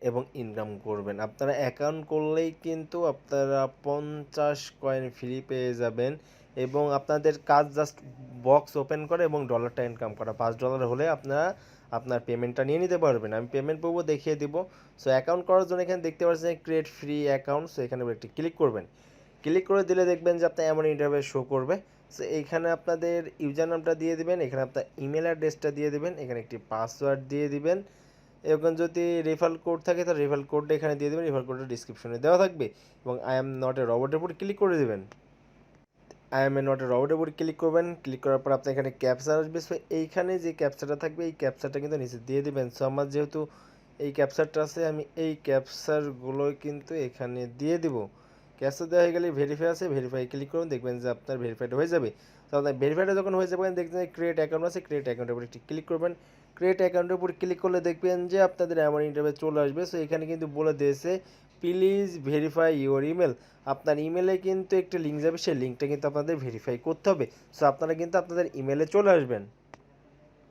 এবং ইনকাম করবেন। আপনারা অ্যাকাউন্ট করলেই কিন্তু আপনারা 50 কয়েন ফ্রি পেয়ে যাবেন এবং আপনাদের কাজ জাস্ট বক্স ওপেন করে এবং ডলারটা ইনকাম করা। $5 হলে আপনারা আপনার পেমেন্টটা নিয়ে নিতে পারবেন। আমি পেমেন্ট প্রুফও দেখিয়ে দিব। সো অ্যাকাউন্ট করার জন্য এখানে দেখতে পাচ্ছেন ক্রিয়েট ফ্রি অ্যাকাউন্ট। সো এখানে একটি ক্লিক করবেন। ক্লিক করে দিলে দেখবেন যে আপনার এমন ইন্টারফেস শো করবে। সো এইখানে আপনাদের ইউজার নামটা দিয়ে দিবেন, এখানে আপনার ইমেল অ্যাড্রেসটা দিয়ে দিবেন, এখানে একটি পাসওয়ার্ড দিয়ে দিবেন। এখন যদি রেফারেল কোড থাকে তাহলে রেফারেল কোডটা এখানে দিয়ে দেবেন, রেফারেল কোডটা ডিসক্রিপশনে দেওয়া থাকবে এবং আই এম নট এ রবটের উপর ক্লিক করে দেবেন। I am a not a রবটের উপর ক্লিক করবেন। ক্লিক করার পর আপনার এখানে ক্যাপচা আসবে। সো এইখানে যে ক্যাপচাটা থাকবে এই ক্যাপচাটা কিন্তু নিচে দিয়ে দেবেন। সো আমার যেহেতু এই ক্যাপচারটা আছে আমি এই ক্যাপচারগুলো কিন্তু এখানে দিয়ে দিব। ক্যাপচা দেওয়া হয়ে গেলে ভেরিফাই আছে, ভেরিফাই ক্লিক করুন, দেখবেন যে আপনার ভেরিফাইড হয়ে যাবে। তো আপনার ভেরিফাইডটা যখন হয়ে যাবে দেখবেন যে ক্রিয়েট অ্যাকাউন্ট আছে, ক্রিয়েট অ্যাকাউন্টের উপর একটি ক্লিক করবেন। ক্রিয়েট অ্যাকাউন্টের উপর ক্লিক করলে দেখবেন যে আপনাদের এমন ইন্টারফেস চলে আসবে। সো এখানে কিন্তু বলে দিয়েছে প্লিজ ভেরিফাই ইউর ইমেল। আপনার ইমেলে কিন্তু একটা লিঙ্ক যাবে, সেই লিঙ্কটা কিন্তু আপনাদের ভেরিফাই করতে হবে। সো আপনারা কিন্তু আপনাদের ইমেলে চলে আসবেন।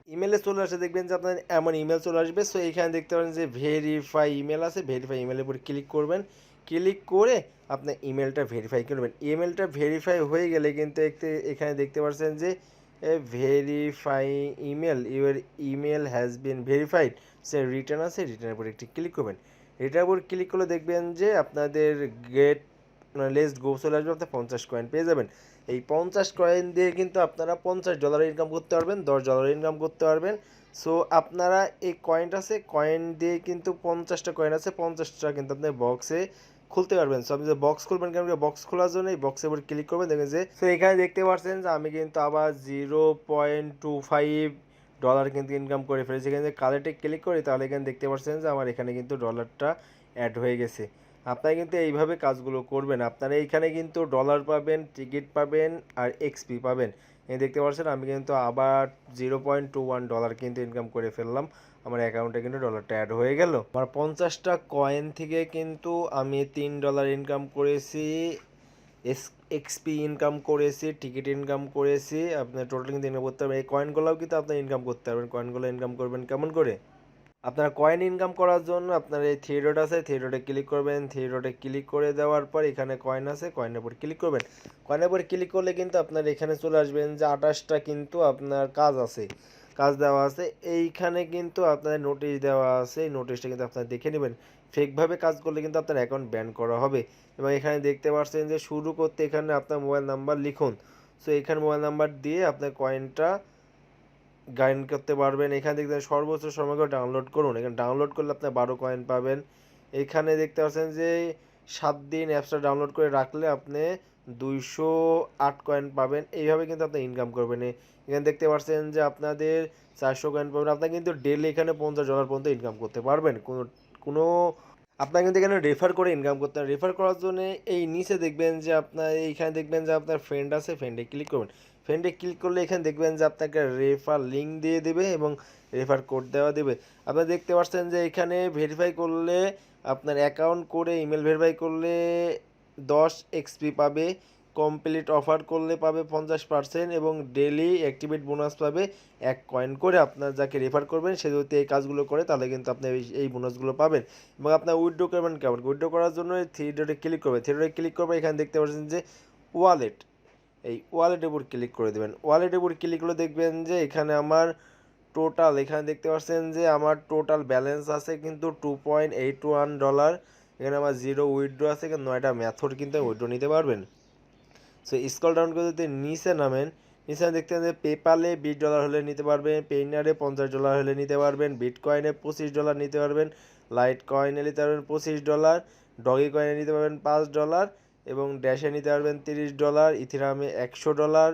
ইমেলে চলে আসে দেখবেন যে আপনার এমন ইমেল চলে আসবে। সো এইখানে দেখতে পারেন যে ভেরিফাই ইমেল আছে, ভেরিফাই ইমেলের উপর ক্লিক করবেন। ক্লিক করে আপনার ইমেলটা ভেরিফাই করবেন। ইমেলটা ভেরিফাই হয়ে গেলে কিন্তু এখানে দেখতে পাচ্ছেন যে verify email, your email has been verified. Say return আছে, রিটার্নের উপর একটি ক্লিক করবেন। এটার উপর ক্লিক করলে দেখবেন যে আপনাদের গেট লেটস গো চলে আসবে, আপনি 50 কয়েন পেয়ে যাবেন। এই 50 কয়েন দিয়ে কিন্তু আপনারা $50 ইনকাম করতে পারবেন, $10 ইনকাম করতে পারবেন। সো আপনারা এই কয়েনটা আছে, কয়েন দিয়ে কিন্তু 50টা কয়েন আছে, 50টা কিন্তু আপনি বক্সে খুলতে পারবেন। সো আপনি যে বক্স খুলবেন, কেন বক্স খোলার জন্য এই বক্সের উপর ক্লিক করবেন, দেখবেন যে সো এখানে দেখতে পাচ্ছেন যে আমি কিন্তু আবার $0.25 কিন্তু ইনকাম করে ফেলেছি। এখানে যে কালেক্টে ক্লিক করি তাহলে এখানে দেখতে পাচ্ছেন যে আমার এখানে কিন্তু ডলারটা অ্যাড হয়ে গেছে। আপনারা কিন্তু এইভাবে কাজগুলো করবেন। আপনারা এইখানে কিন্তু ডলার পাবেন, টিকিট পাবেন আর এক্সপি পাবেন। এই দেখতে পাচ্ছেন আমি কিন্তু আবার $0.21 কিন্তু ইনকাম করে ফেললাম। আমার অ্যাকাউন্টে কিন্তু ডলারটা অ্যাড হয়ে গেল। আমার 50টা কয়েন থেকে কিন্তু আমি $3 ইনকাম করেছি, এক্সপি ইনকাম করেছি, টিকিট ইনকাম করেছি। আপনার টোটাল কিন্তু ইনকাম করতে পারবেন। এই কয়েনগুলোও কিন্তু আপনি ইনকাম করতে পারবেন। কয়েনগুলো ইনকাম করবেন কেমন করে? আপনারা কয়েন ইনকাম করার জন্য আপনার এই থ্রি ডট আছে, থ্রি ডটে ক্লিক করবেন। থ্রি ডটে ক্লিক করে দেওয়ার পর এখানে কয়েন আছে, কয়েনের উপর ক্লিক করবেন। কয়েনের উপর ক্লিক করলে কিন্তু আপনার এখানে চলে আসবেন যে 28টা কিন্তু আপনার কাজ আছে, কাজ দেওয়া আছে। এইখানে কিন্তু আপনাদের নোটিশ দেওয়া আছে, এই নোটিশটা কিন্তু আপনারা দেখে নেবেন। ফেকভাবে কাজ করলে কিন্তু আপনার অ্যাকাউন্ট ব্যান করা হবে। এবং এখানে দেখতে পাচ্ছেন যে শুরু করতে এখানে আপনার মোবাইল নাম্বার লিখুন। সো এখানে মোবাইল নাম্বার দিয়ে আপনার কয়েনটা গাইন করতে পারবেন। এখানে দেখতে সর্বোচ্চ সময় করে ডাউনলোড করুন। এখানে ডাউনলোড করলে আপনি 12 কয়েন পাবেন। এখানে দেখতে পাচ্ছেন যে 7 দিন অ্যাপসটা ডাউনলোড করে রাখলে আপনি 208 কয়েন পাবেন। এইভাবে কিন্তু আপনি ইনকাম করবেন। এখানে দেখতে পাচ্ছেন যে আপনাদের 400 কয়েন পাবেন। আপনার কিন্তু ডেলি এখানে $50 পর্যন্ত ইনকাম করতে পারবেন। কোনো আপনার কিন্তু এখানে রেফার করে ইনকাম করতে হবে। রেফার করার জন্য এই নিচে দেখবেন যে আপনার এইখানে দেখবেন যে আপনার ফ্রেন্ড আছে, ফ্রেন্ডে ক্লিক করবেন। ফ্রেন্ডে ক্লিক করলে এখানে দেখবেন যে আপনাকে রেফার লিঙ্ক দিয়ে দেবে এবং রেফার কোড দেওয়া দেবে। আপনারা দেখতে পাচ্ছেন যে এখানে ভেরিফাই করলে আপনার অ্যাকাউন্ট করে ইমেল ভেরিফাই করলে 10 এক্সপি পাবে, কমপ্লিট অফার করলে পাবে 50% এবং ডেলি অ্যাক্টিভেট বোনাস পাবে 1 কয়েন করে। আপনার যাকে রেফার করবেন সে যদি এই কাজগুলো করে তাহলে কিন্তু আপনি এই বোনাসগুলো পাবেন। এবং আপনার উইথড্র করবেন কেমন? উইথড্র করার জন্য থ্রি ডটে ক্লিক করবেন। থ্রি ডটে ক্লিক করবে, এখানে দেখতে পাচ্ছেন যে ওয়ালেট, এই ওয়ালেটের উপর ক্লিক করে দেবেন। ওয়ালেটের উপর ক্লিক করে দেখবেন যে এখানে আমার টোটাল, এখানে দেখতে পাচ্ছেন যে আমার টোটাল ব্যালেন্স আছে কিন্তু $2.81। এখানে আমার 0 উইথড্র আছে, এখানে 9টা মেথড কিন্তু উইথড্র নিতে পারবেন। সো স্ক্রল ডাউন করে যদি নিচে নামেন, নিচে দেখতে পাবেন যে পেপালে $20 হলে নিতে পারবেন, পেইনারে $50 হলে নিতে পারবেন, বিটকয়েনে $25 নিতে পারবেন, লাইট কয়েনে নিতে পারবেন $25, ডগি কয়েনে নিতে পারবেন $5 এবং ড্যাশে নিতে পারবেন $30, ইথিরামে $100,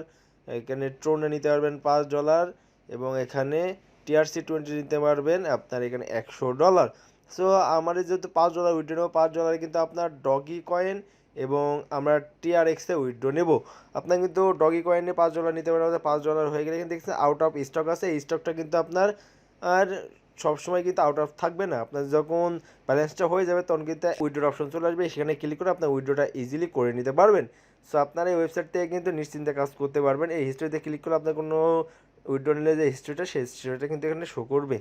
এখানে ট্রোনে নিতে পারবেন $5 এবং এখানে TRC20 নিতে পারবেন আপনার এখানে $100। সো আমার যেহেতু $5 উইথড্র নেবো, $5 কিন্তু আপনার ডগি কয়েন এবং আমরা TRXে উইথড্র নেব। আপনার কিন্তু ডগি কয়েনে $5 নিতে পারেন, $5 হয়ে গেলে কিন্তু দেখছেন আউট অফ স্টক আছে। এই স্টকটা কিন্তু আপনার আর সবসময় কিন্তু আউট অফ থাকবে না। আপনার যখন ব্যালেন্সটা হয়ে যাবে তখন কিন্তু উইথড্র অপশন চলে আসবে, সেখানে ক্লিক করে আপনার উইথড্রটা ইজিলি করে নিতে পারবেন। সো আপনার এই ওয়েবসাইট থেকে কিন্তু নিশ্চিন্তে কাজ করতে পারবেন। এই হিস্ট্রিতে ক্লিক করে আপনার কোনো উইথড্র নিলে যে হিস্ট্রিটা, সেই হিস্ট্রিটা কিন্তু এখানে শো করবে।